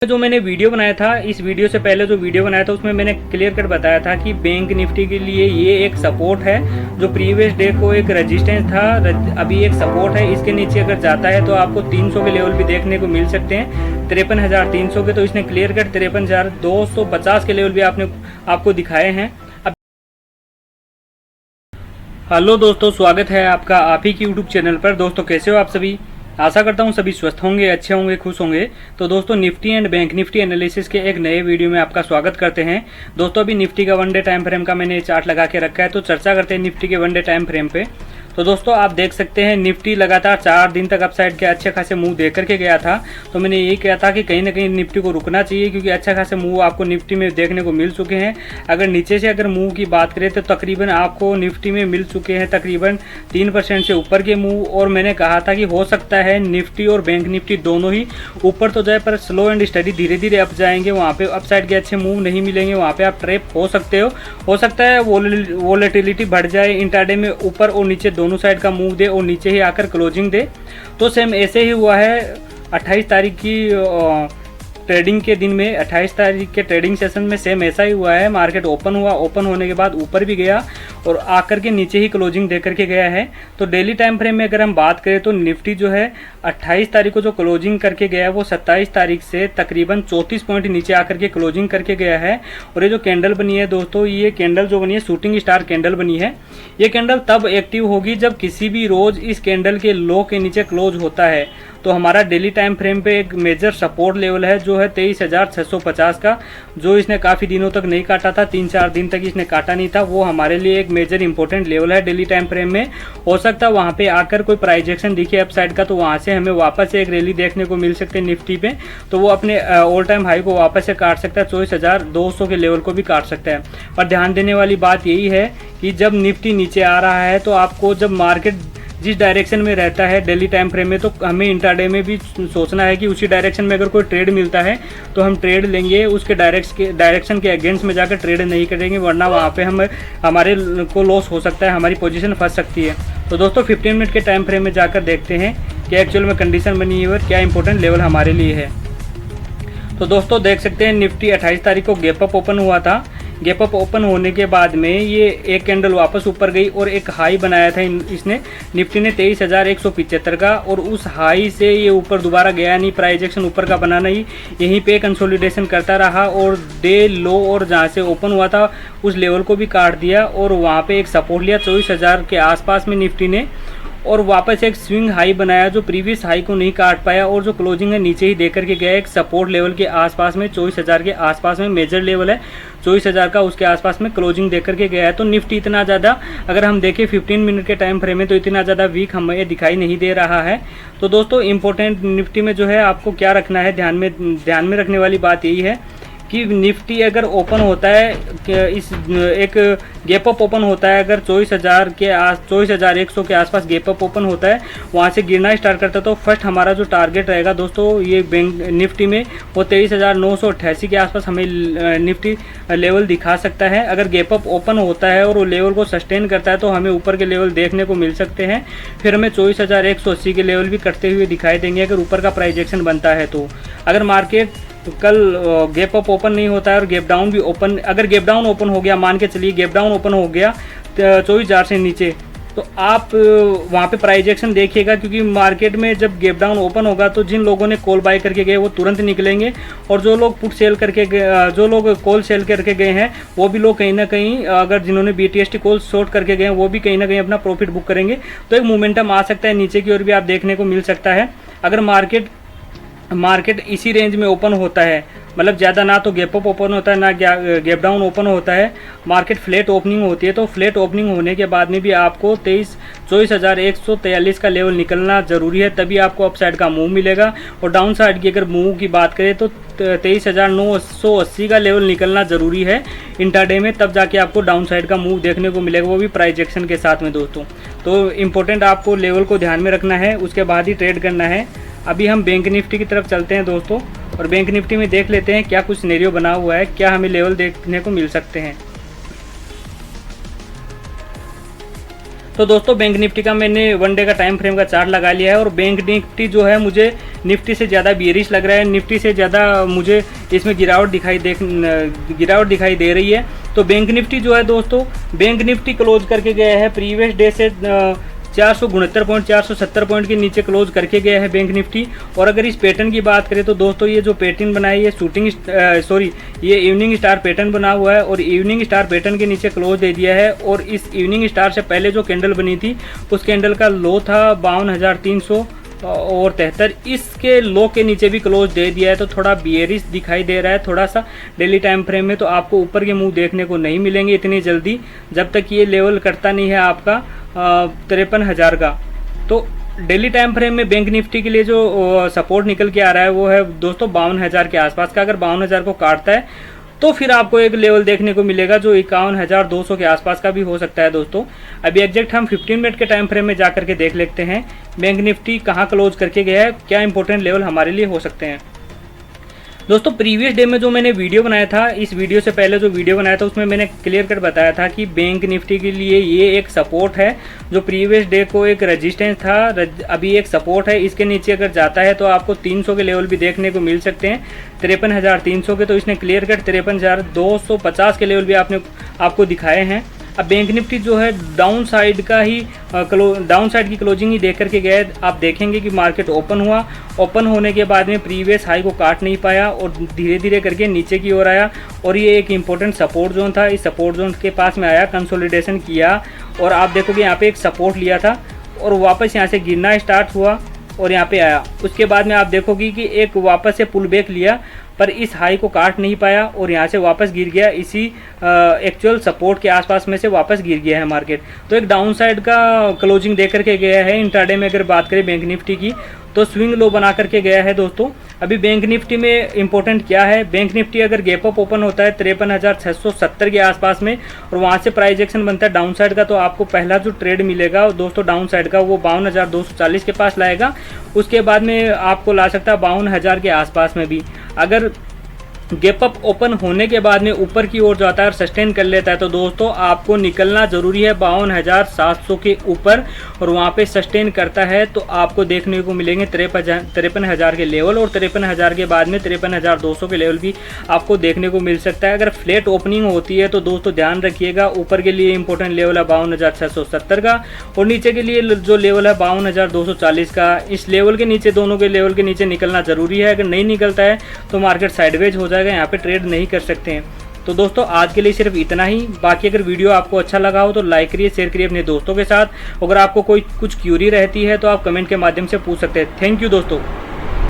जो मैंने वीडियो बनाया था, इस वीडियो से पहले जो वीडियो बनाया था उसमें मैंने क्लियर कट बताया था कि बैंक निफ्टी के लिए ये एक सपोर्ट है। जो प्रीवियस डे को एक रेजिस्टेंस था, अभी एक सपोर्ट है। इसके नीचे अगर जाता है तो आपको 300 के लेवल भी देखने को मिल सकते हैं, 53,300 के। तो इसने क्लियर कट 53,250 के लेवल भी आपको दिखाए हैं। हेलो दोस्तों, स्वागत है आपका आप ही की यूट्यूब चैनल पर। दोस्तों कैसे हो आप सभी? आशा करता हूँ सभी स्वस्थ होंगे, अच्छे होंगे, खुश होंगे। तो दोस्तों Nifty and bank Nifty analysis के एक नए वीडियो में आपका स्वागत करते हैं। दोस्तों अभी निफ्टी का वन डे टाइम फ्रेम का मैंने चार्ट लगा के रखा है, तो चर्चा करते हैं निफ्टी के वन डे टाइम फ्रेम पे। तो दोस्तों आप देख सकते हैं निफ्टी लगातार 4 दिन तक अपसाइड के अच्छे खासे मूव दे करके गया था। तो मैंने यही कहा था कि कहीं ना कहीं निफ्टी को रुकना चाहिए, क्योंकि अच्छा खासे मूव आपको निफ्टी में देखने को मिल चुके हैं। अगर नीचे से अगर मूव की बात करें तो तकरीबन आपको निफ्टी में मिल चुके हैं तकरीबन 3% से ऊपर के मूव। और मैंने कहा था कि हो सकता है निफ्टी और बैंक निफ्टी दोनों ही ऊपर तो जाए, पर स्लो एंड स्टडी धीरे धीरे अप जाएंगे। वहाँ पे अपसाइड के अच्छे मूव नहीं मिलेंगे, वहाँ पे आप ट्रैप हो सकते हो सकता है वोलेटिलिटी बढ़ जाए इंट्राडे में, ऊपर और नीचे दोनों साइड का मूव दे और नीचे ही आकर क्लोजिंग दे। तो सेम ऐसे ही हुआ है 28 तारीख की ट्रेडिंग के दिन में, 28 तारीख के ट्रेडिंग सेशन में सेम ऐसा ही हुआ है। मार्केट ओपन हुआ, ओपन होने के बाद ऊपर भी गया और आकर के नीचे ही क्लोजिंग दे करके गया है। तो डेली टाइम फ्रेम में अगर हम बात करें तो निफ्टी जो है 28 तारीख को जो क्लोजिंग करके गया है वो 27 तारीख से तकरीबन 34 पॉइंट नीचे आकर के क्लोजिंग करके गया है। और ये जो कैंडल बनी है दोस्तों, ये कैंडल जो बनी है शूटिंग स्टार कैंडल बनी है। ये कैंडल तब एक्टिव होगी जब किसी भी रोज इस कैंडल के लो के नीचे क्लोज होता है। तो हमारा डेली टाइम फ्रेम पे एक मेजर सपोर्ट लेवल है जो है 23,650 का, जो इसने काफ़ी दिनों तक नहीं काटा था, 3-4 दिन तक इसने काटा नहीं था। वो हमारे लिए एक मेजर इंपॉर्टेंट लेवल है डेली टाइम फ्रेम में। हो सकता है वहाँ पे आकर कोई प्राइजेक्शन दिखे अपसाइड का, तो वहाँ से हमें वापस से एक रैली देखने को मिल सकते हैं निफ्टी पे। तो वो अपने ऑल टाइम हाई को वापस से काट सकता है, 24,200 के लेवल को भी काट सकता है। पर ध्यान देने वाली बात यही है कि जब निफ्टी नीचे आ रहा है तो आपको जब मार्केट जिस डायरेक्शन में रहता है डेली टाइम फ्रेम में, तो हमें इंट्राडे में भी सोचना है कि उसी डायरेक्शन में अगर कोई ट्रेड मिलता है तो हम ट्रेड लेंगे, उसके डायरेक्शन के अगेंस्ट में जाकर ट्रेड नहीं करेंगे, वरना वहाँ पे हमारे को लॉस हो सकता है, हमारी पोजीशन फंस सकती है। तो दोस्तों 15 मिनट के टाइम फ्रेम में जाकर देखते हैं कि एक्चुअल में कंडीशन बनी है और क्या इंपॉर्टेंट लेवल हमारे लिए है। तो दोस्तों देख सकते हैं निफ्टी 28 तारीख को गैप अप ओपन हुआ था। गैप अप ओपन होने के बाद में ये एक कैंडल वापस ऊपर गई और एक हाई बनाया था इसने, निफ्टी ने 23,175 का। और उस हाई से ये ऊपर दोबारा गया नहीं, प्राइजेक्शन ऊपर का बना नहीं, यहीं पे कंसोलिडेशन करता रहा और डे लो और जहाँ से ओपन हुआ था उस लेवल को भी काट दिया और वहाँ पे एक सपोर्ट लिया 24,000 के आसपास में निफ्टी ने, और वापस एक स्विंग हाई बनाया जो प्रीवियस हाई को नहीं काट पाया और जो क्लोजिंग है नीचे ही देकर के गया एक सपोर्ट लेवल के आसपास में, 24,000 के आसपास में मेजर लेवल है 24,000 का, उसके आसपास में क्लोजिंग देकर के गया है। तो निफ्टी इतना ज़्यादा अगर हम देखें 15 मिनट के टाइम फ्रेम में तो इतना ज़्यादा वीक हमें दिखाई नहीं दे रहा है। तो दोस्तों इंपॉर्टेंट निफ्टी में जो है आपको क्या रखना है, ध्यान में रखने वाली बात यही है कि निफ्टी अगर ओपन होता है इस एक गैप अप ओपन होता है, अगर 24,100 के आसपास गैप अप ओपन होता है, वहाँ से गिरना स्टार्ट करता है, तो फर्स्ट हमारा जो टारगेट रहेगा दोस्तों ये बैंक निफ्टी में वो 23,988 के आसपास हमें निफ्टी लेवल दिखा सकता है। अगर गैप अप ओपन होता है और वो लेवल को सस्टेन करता है तो हमें ऊपर के लेवल देखने को मिल सकते हैं, फिर हमें 24,180 के लेवल भी कटते हुए दिखाई देंगे अगर ऊपर का प्राइजेक्शन बनता है। तो अगर मार्केट तो कल गैप अप ओपन नहीं होता है और गैप डाउन भी ओपन, अगर गैप डाउन ओपन हो गया, मान के चलिए गैप डाउन ओपन हो गया 24,000 से नीचे, तो आप वहाँ पे प्राइजेक्शन देखिएगा, क्योंकि मार्केट में जब गैप डाउन ओपन होगा तो जिन लोगों ने कॉल बाय करके गए वो तुरंत निकलेंगे, और जो लोग पुट सेल करके जो लोग कॉल सेल करके गए हैं वो भी लोग कहीं ना कहीं, अगर जिन्होंने BTST कॉल शॉर्ट करके गए हैं वो भी कहीं ना कहीं अपना प्रॉफिट बुक करेंगे। तो एक मोमेंटम आ सकता है नीचे की ओर भी आप देखने को मिल सकता है। अगर मार्केट इसी रेंज में ओपन होता है, मतलब ज़्यादा ना तो गैप अप ओपन होता है ना गैप डाउन ओपन होता है, मार्केट फ्लैट ओपनिंग होती है, तो फ्लैट ओपनिंग होने के बाद में भी आपको 24,143 का लेवल निकलना ज़रूरी है, तभी आपको अपसाइड का मूव मिलेगा। और डाउन साइड की अगर मूव की बात करें तो 23,980 का लेवल निकलना ज़रूरी है इंट्राडे में, तब जाके आपको डाउन साइड का मूव देखने को मिलेगा, वो भी प्राइजेक्शन के साथ में दोस्तों। तो इम्पोर्टेंट आपको लेवल को ध्यान में रखना है, उसके बाद ही ट्रेड करना है। अभी हम बैंक निफ्टी की तरफ चलते हैं दोस्तों, और बैंक निफ्टी में देख लेते हैं क्या कुछ सिनेरियो बना हुआ है, क्या हमें लेवल देखने को मिल सकते हैं। तो दोस्तों बैंक निफ्टी का मैंने वन डे का टाइम फ्रेम का चार्ट लगा लिया है, और बैंक निफ्टी जो है मुझे निफ्टी से ज़्यादा बेयरिश लग रहा है, निफ्टी से ज़्यादा मुझे इसमें गिरावट दिखाई दे रही है। तो बैंक निफ्टी जो है दोस्तों, बैंक निफ्टी क्लोज करके गया है प्रीवियस डे से 469 पॉइंट 470 पॉइंट के नीचे क्लोज करके गया है बैंक निफ्टी। और अगर इस पैटर्न की बात करें तो दोस्तों ये जो पैटर्न बना है ये इवनिंग स्टार पैटर्न बना हुआ है और इवनिंग स्टार पैटर्न के नीचे क्लोज दे दिया है। और इस इवनिंग स्टार से पहले जो कैंडल बनी थी उस कैंडल का लो था 52,373, इसके लो के नीचे भी क्लोज दे दिया है। तो थोड़ा बियरिश दिखाई दे रहा है थोड़ा सा डेली टाइम फ्रेम में। तो आपको ऊपर के मुंह देखने को नहीं मिलेंगे इतनी जल्दी जब तक ये लेवल करता नहीं है आपका 53,000 का। तो डेली टाइम फ्रेम में बैंक निफ्टी के लिए जो सपोर्ट निकल के आ रहा है वो है दोस्तों 52,000 के आसपास का। अगर 52,000 को काटता है तो फिर आपको एक लेवल देखने को मिलेगा जो 51,200 के आसपास का भी हो सकता है दोस्तों। अभी एग्जैक्ट हम 15 मिनट के टाइम फ्रेम में जा करके देख लेते हैं बैंक निफ्टी कहाँ क्लोज करके गया है, क्या इंपॉर्टेंट लेवल हमारे लिए हो सकते हैं। दोस्तों प्रीवियस डे में जो मैंने वीडियो बनाया था, इस वीडियो से पहले जो वीडियो बनाया था उसमें मैंने क्लियर कट बताया था कि बैंक निफ्टी के लिए ये एक सपोर्ट है, जो प्रीवियस डे को एक रेजिस्टेंस था, अभी एक सपोर्ट है। इसके नीचे अगर जाता है तो आपको 300 के लेवल भी देखने को मिल सकते हैं, 53,300 के। तो इसने क्लियर कट 53,250 के लेवल भी आपको दिखाए हैं। अब बैंक निफ्टी जो है डाउन साइड की क्लोजिंग ही देख करके गए। आप देखेंगे कि मार्केट ओपन होने के बाद में प्रीवियस हाई को काट नहीं पाया और धीरे धीरे करके नीचे की ओर आया और ये एक इम्पोर्टेंट सपोर्ट जोन था। इस सपोर्ट जोन के पास में आया, कंसोलिडेशन किया और आप देखोगे यहाँ पे एक सपोर्ट लिया था और वापस यहाँ से गिरना स्टार्ट हुआ और यहाँ पे आया। उसके बाद में आप देखोगे कि एक वापस से पुल बैक लिया पर इस हाई को काट नहीं पाया और यहाँ से वापस गिर गया, इसी एक्चुअल सपोर्ट के आसपास में से वापस गिर गया है मार्केट। तो एक डाउन साइड का क्लोजिंग दे करके गया है। इंट्राडे में अगर बात करें बैंक निफ्टी की तो स्विंग लो बना करके गया है दोस्तों। अभी बैंक निफ्टी में इंपॉर्टेंट क्या है, बैंक निफ्टी अगर गैप अप ओपन होता है 53,670 के आसपास में और वहाँ से प्राइस एक्शन बनता है डाउन साइड का, तो आपको पहला जो ट्रेड मिलेगा दोस्तों डाउन साइड का वो 52,240 के पास लाएगा। उसके बाद में आपको ला सकता है 52,000 के आसपास में भी। अगर गैप अप ओपन होने के बाद में ऊपर की ओर जाता है और सस्टेन कर लेता है तो दोस्तों आपको निकलना ज़रूरी है 52,700 के ऊपर और वहाँ पे सस्टेन करता है तो आपको देखने को मिलेंगे 53,000 के लेवल और 53,000 के बाद में 53,200 के लेवल भी आपको देखने को मिल सकता है। अगर फ्लैट ओपनिंग होती है तो दोस्तों ध्यान रखिएगा, ऊपर के लिए इंपॉर्टेंट लेवल है 52,670 का और नीचे के लिए जो लेवल है 52,240 का। इस लेवल के नीचे, दोनों के लेवल के नीचे निकलना ज़रूरी है। अगर नहीं निकलता है तो मार्केट साइडवेज हो जाएगा, यहाँ पे ट्रेड नहीं कर सकते हैं। तो दोस्तों आज के लिए सिर्फ इतना ही। बाकी अगर वीडियो आपको अच्छा लगा हो तो लाइक करिए, शेयर करिए अपने दोस्तों के साथ। अगर आपको कोई कुछ क्यूरी रहती है तो आप कमेंट के माध्यम से पूछ सकते हैं। थैंक यू दोस्तों।